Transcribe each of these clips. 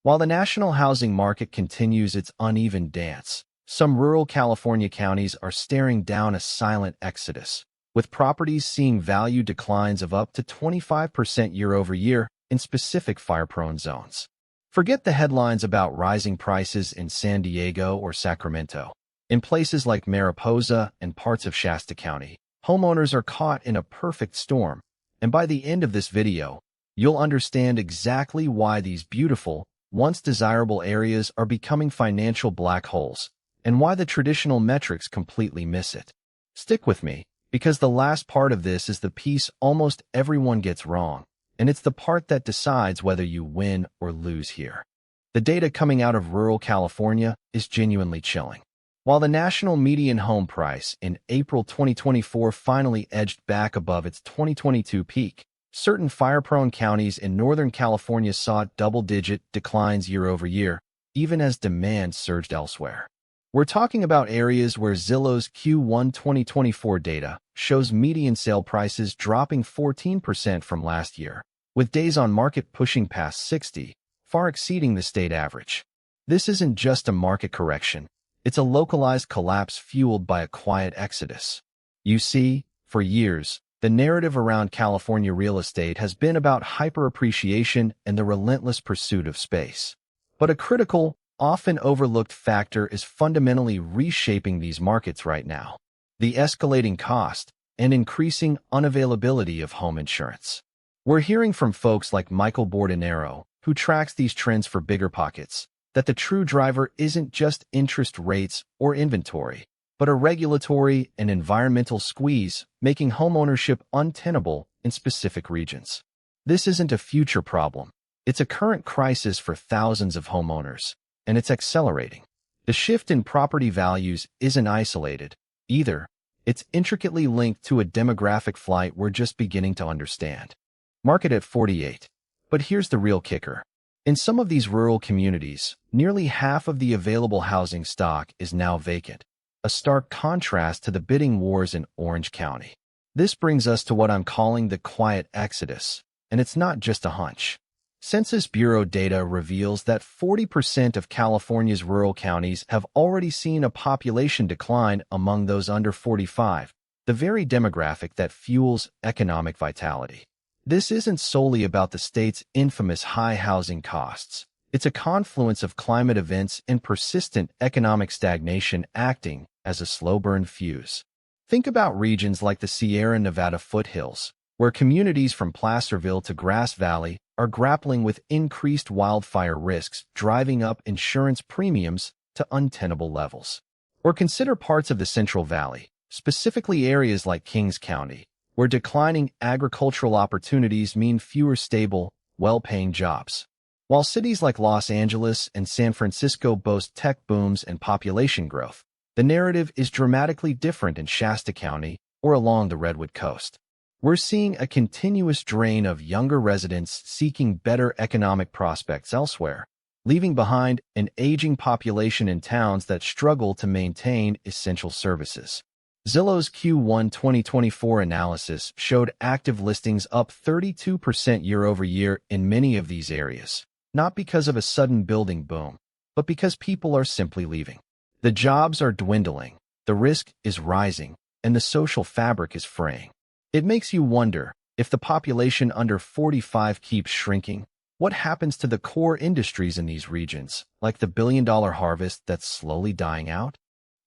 While the national housing market continues its uneven dance, some rural California counties are staring down a silent exodus, with properties seeing value declines of up to 25% year-over-year in specific fire-prone zones. Forget the headlines about rising prices in San Diego or Sacramento. In places like Mariposa and parts of Shasta County, homeowners are caught in a perfect storm, and by the end of this video, you'll understand exactly why these beautiful, once desirable areas are becoming financial black holes, and why the traditional metrics completely miss it. Stick with me, because the last part of this is the piece almost everyone gets wrong, and it's the part that decides whether you win or lose here. The data coming out of rural California is genuinely chilling. While the national median home price in April 2024 finally edged back above its 2022 peak, certain fire-prone counties in Northern California saw double-digit declines year-over-year, even as demand surged elsewhere. We're talking about areas where Zillow's Q1 2024 data shows median sale prices dropping 14% from last year, with days on market pushing past 60, far exceeding the state average. This isn't just a market correction. It's a localized collapse fueled by a quiet exodus. You see, for years, the narrative around California real estate has been about hyper-appreciation and the relentless pursuit of space. But a critical, often overlooked factor is fundamentally reshaping these markets right now: the escalating cost and increasing unavailability of home insurance. We're hearing from folks like Michael Bordonero, who tracks these trends for BiggerPockets, that the true driver isn't just interest rates or inventory, but a regulatory and environmental squeeze, making homeownership untenable in specific regions. This isn't a future problem. It's a current crisis for thousands of homeowners, and it's accelerating. The shift in property values isn't isolated, either. It's intricately linked to a demographic flight we're just beginning to understand. Market at 48. But here's the real kicker. In some of these rural communities, nearly half of the available housing stock is now vacant, a stark contrast to the bidding wars in Orange County. This brings us to what I'm calling the quiet exodus, and it's not just a hunch. Census Bureau data reveals that 40% of California's rural counties have already seen a population decline among those under 45, the very demographic that fuels economic vitality. This isn't solely about the state's infamous high housing costs. It's a confluence of climate events and persistent economic stagnation acting as a slow-burn fuse. Think about regions like the Sierra Nevada foothills, where communities from Placerville to Grass Valley are grappling with increased wildfire risks, driving up insurance premiums to untenable levels. Or consider parts of the Central Valley, specifically areas like Kings County, where declining agricultural opportunities mean fewer stable, well-paying jobs. While cities like Los Angeles and San Francisco boast tech booms and population growth, the narrative is dramatically different in Shasta County or along the Redwood Coast. We're seeing a continuous drain of younger residents seeking better economic prospects elsewhere, leaving behind an aging population in towns that struggle to maintain essential services. Zillow's Q1 2024 analysis showed active listings up 32% year-over-year in many of these areas, not because of a sudden building boom, but because people are simply leaving. The jobs are dwindling, the risk is rising, and the social fabric is fraying. It makes you wonder, if the population under 45 keeps shrinking, what happens to the core industries in these regions, like the billion-dollar harvest that's slowly dying out?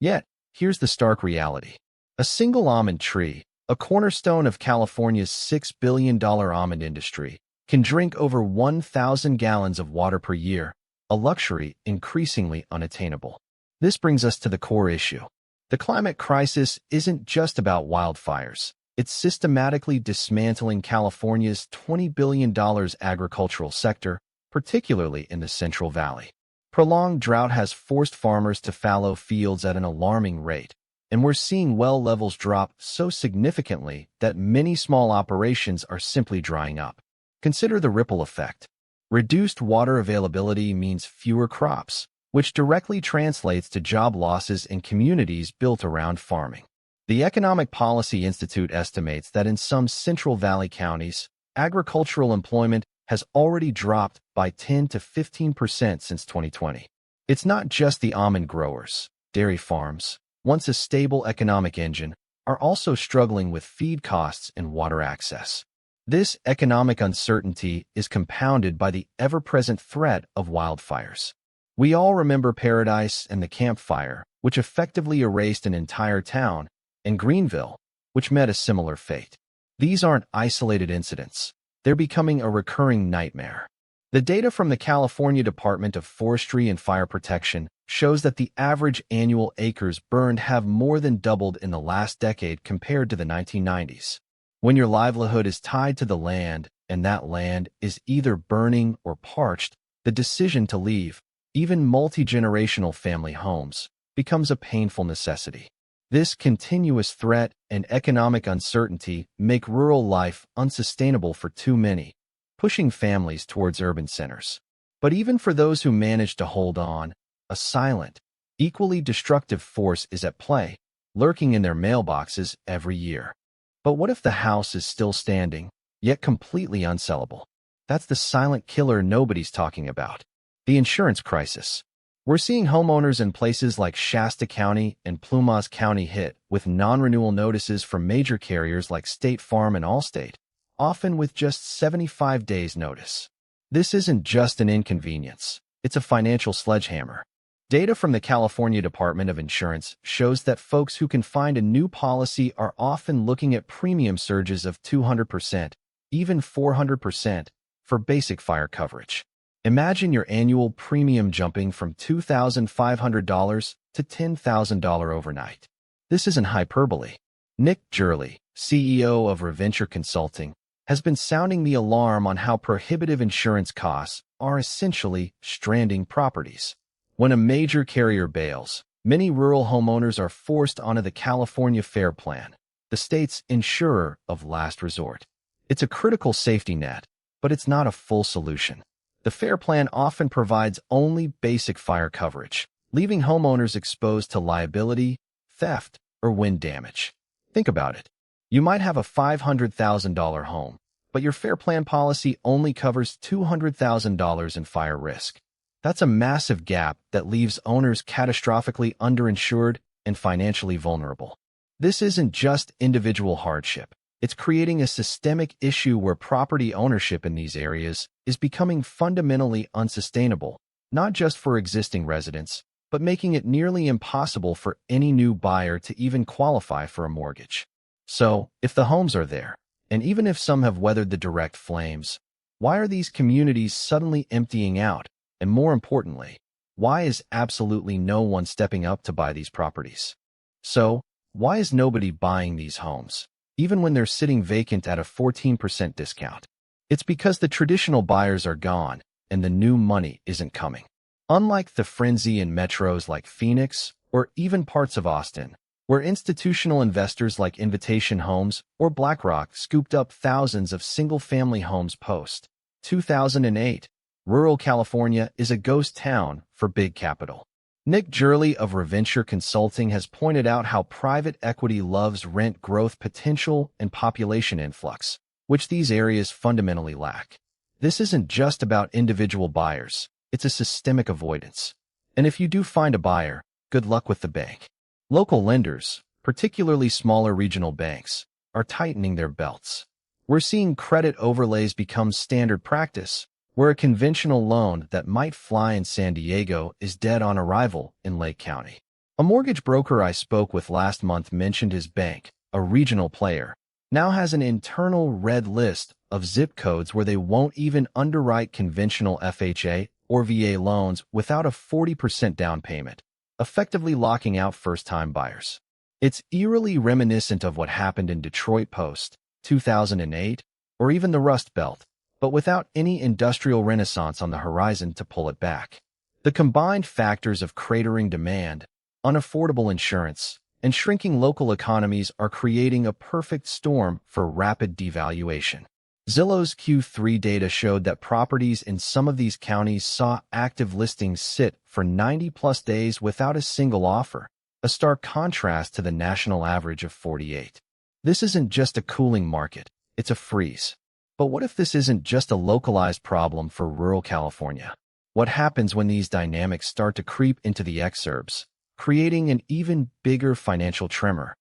Yet, here's the stark reality. A single almond tree, a cornerstone of California's $6 billion almond industry, can drink over 1,000 gallons of water per year, a luxury increasingly unattainable. This brings us to the core issue. The climate crisis isn't just about wildfires. It's systematically dismantling California's $20 billion agricultural sector, particularly in the Central Valley. Prolonged drought has forced farmers to fallow fields at an alarming rate, and we're seeing well levels drop so significantly that many small operations are simply drying up. Consider the ripple effect. Reduced water availability means fewer crops, which directly translates to job losses in communities built around farming. The Economic Policy Institute estimates that in some Central Valley counties, agricultural employment has already dropped by 10 to 15% since 2020. It's not just the almond growers. Dairy farms, once a stable economic engine, are also struggling with feed costs and water access. This economic uncertainty is compounded by the ever-present threat of wildfires. We all remember Paradise and the Camp Fire, which effectively erased an entire town, and Greenville, which met a similar fate. These aren't isolated incidents. They're becoming a recurring nightmare. The data from the California Department of Forestry and Fire Protection shows that the average annual acres burned have more than doubled in the last decade compared to the 1990s. When your livelihood is tied to the land, and that land is either burning or parched, the decision to leave, even multi-generational family homes, becomes a painful necessity. This continuous threat and economic uncertainty make rural life unsustainable for too many, pushing families towards urban centers. But even for those who manage to hold on, a silent, equally destructive force is at play, lurking in their mailboxes every year. But what if the house is still standing, yet completely unsellable? That's the silent killer nobody's talking about. The insurance crisis. We're seeing homeowners in places like Shasta County and Plumas County hit with non-renewal notices from major carriers like State Farm and Allstate, often with just 75 days' notice. This isn't just an inconvenience. It's a financial sledgehammer. Data from the California Department of Insurance shows that folks who can find a new policy are often looking at premium surges of 200%, even 400%, for basic fire coverage. Imagine your annual premium jumping from $2,500 to $10,000 overnight. This isn't hyperbole. Nick Gurley, CEO of Reventure Consulting, has been sounding the alarm on how prohibitive insurance costs are essentially stranding properties. When a major carrier bails, many rural homeowners are forced onto the California Fair Plan, the state's insurer of last resort. It's a critical safety net, but it's not a full solution. The Fair Plan often provides only basic fire coverage, leaving homeowners exposed to liability, theft, or wind damage. Think about it. You might have a $500,000 home, but your Fair Plan policy only covers $200,000 in fire risk. That's a massive gap that leaves owners catastrophically underinsured and financially vulnerable. This isn't just individual hardship. It's creating a systemic issue where property ownership in these areas is becoming fundamentally unsustainable, not just for existing residents, but making it nearly impossible for any new buyer to even qualify for a mortgage. So, if the homes are there, and even if some have weathered the direct flames, why are these communities suddenly emptying out? And more importantly, why is absolutely no one stepping up to buy these properties? So, why is nobody buying these homes, even when they're sitting vacant at a 14% discount? It's because the traditional buyers are gone, and the new money isn't coming. Unlike the frenzy in metros like Phoenix, or even parts of Austin, where institutional investors like Invitation Homes or BlackRock scooped up thousands of single-family homes post-2008, rural California is a ghost town for big capital. Nick Gurley of Reventure Consulting has pointed out how private equity loves rent growth potential and population influx, which these areas fundamentally lack. This isn't just about individual buyers, it's a systemic avoidance. And if you do find a buyer, good luck with the bank. Local lenders, particularly smaller regional banks, are tightening their belts. We're seeing credit overlays become standard practice, where a conventional loan that might fly in San Diego is dead on arrival in Lake County. A mortgage broker I spoke with last month mentioned his bank, a regional player, now has an internal red list of zip codes where they won't even underwrite conventional FHA or VA loans without a 40% down payment, effectively locking out first-time buyers. It's eerily reminiscent of what happened in Detroit post-2008 or even the Rust Belt, but without any industrial renaissance on the horizon to pull it back. The combined factors of cratering demand, unaffordable insurance, and shrinking local economies are creating a perfect storm for rapid devaluation. Zillow's Q3 data showed that properties in some of these counties saw active listings sit for 90-plus days without a single offer, a stark contrast to the national average of 48. This isn't just a cooling market, it's a freeze. But what if this isn't just a localized problem for rural California? What happens when these dynamics start to creep into the exurbs, creating an even bigger financial tremor?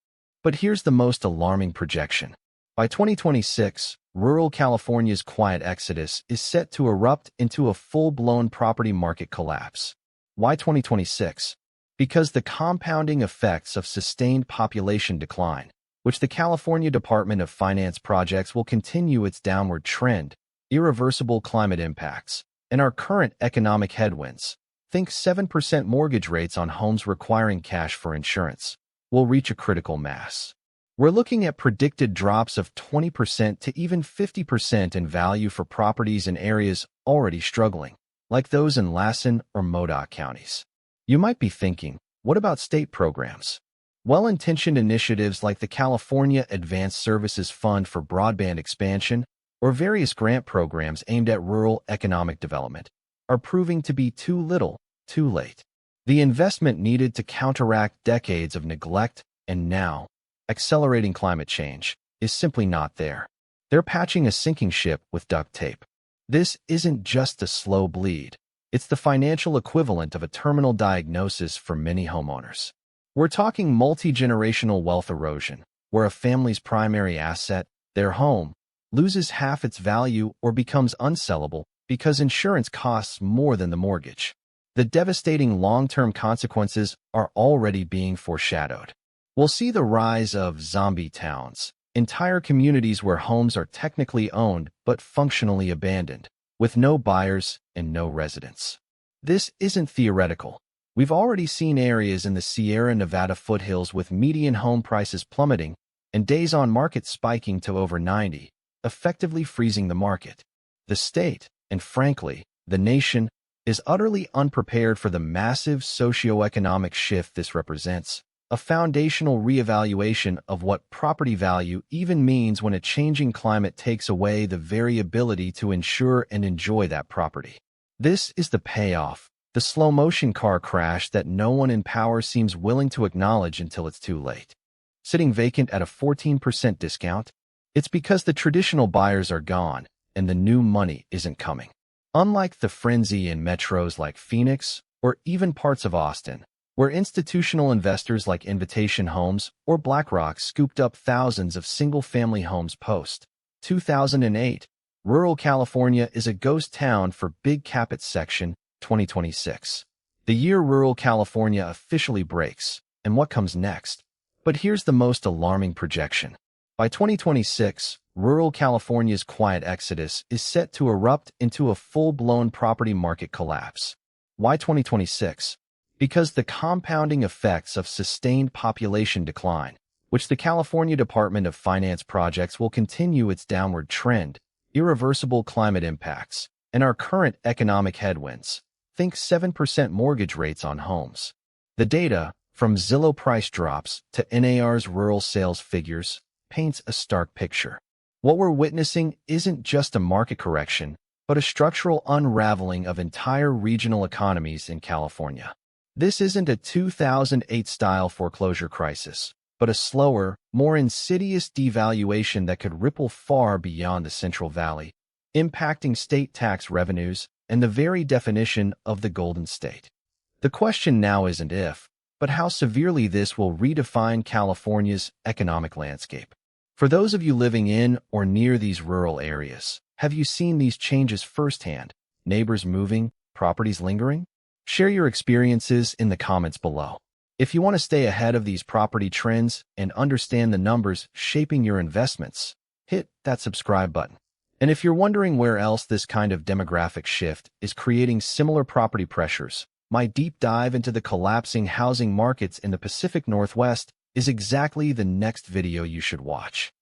But here's the most alarming projection. By 2026, rural California's quiet exodus is set to erupt into a full-blown property market collapse. Why 2026? Because the compounding effects of sustained population decline, which the California Department of Finance projects will continue its downward trend, irreversible climate impacts, and our current economic headwinds, think 7% mortgage rates on homes requiring cash for insurance, will reach a critical mass. We're looking at predicted drops of 20% to even 50% in value for properties in areas already struggling, like those in Lassen or Modoc counties. You might be thinking, what about state programs? Well-intentioned initiatives like the California Advanced Services Fund for Broadband Expansion or various grant programs aimed at rural economic development are proving to be too little, too late. The investment needed to counteract decades of neglect and now accelerating climate change is simply not there. They're patching a sinking ship with duct tape. This isn't just a slow bleed. It's the financial equivalent of a terminal diagnosis for many homeowners. We're talking multi-generational wealth erosion, where a family's primary asset, their home, loses half its value or becomes unsellable because insurance costs more than the mortgage. The devastating long-term consequences are already being foreshadowed. We'll see the rise of zombie towns, entire communities where homes are technically owned but functionally abandoned, with no buyers and no residents. This isn't theoretical. We've already seen areas in the Sierra Nevada foothills with median home prices plummeting and days on market spiking to over 90, effectively freezing the market. The state, and frankly, the nation, is utterly unprepared for the massive socioeconomic shift this represents, a foundational reevaluation of what property value even means when a changing climate takes away the very ability to insure and enjoy that property. This is the payoff, the slow-motion car crash that no one in power seems willing to acknowledge until it's too late. Sitting vacant at a 14% discount? It's because the traditional buyers are gone and the new money isn't coming. Unlike the frenzy in metros like Phoenix or even parts of Austin, where institutional investors like Invitation Homes or BlackRock scooped up thousands of single-family homes post-2008, rural California is a ghost town for Big Capit Section 2026. The year rural California officially breaks, and what comes next? But here's the most alarming projection. By 2026, rural California's quiet exodus is set to erupt into a full-blown property market collapse. Why 2026? Because the compounding effects of sustained population decline, which the California Department of Finance projects will continue its downward trend, irreversible climate impacts, and our current economic headwinds, think 7% mortgage rates on homes. The data, from Zillow price drops to NAR's rural sales figures, paints a stark picture. What we're witnessing isn't just a market correction, but a structural unraveling of entire regional economies in California. This isn't a 2008-style foreclosure crisis, but a slower, more insidious devaluation that could ripple far beyond the Central Valley, impacting state tax revenues and the very definition of the Golden State. The question now isn't if, but how severely this will redefine California's economic landscape. For those of you living in or near these rural areas, have you seen these changes firsthand? Neighbors moving, properties lingering? Share your experiences in the comments below. If you want to stay ahead of these property trends and understand the numbers shaping your investments, hit that subscribe button. And if you're wondering where else this kind of demographic shift is creating similar property pressures, my deep dive into the collapsing housing markets in the Pacific Northwest is exactly the next video you should watch.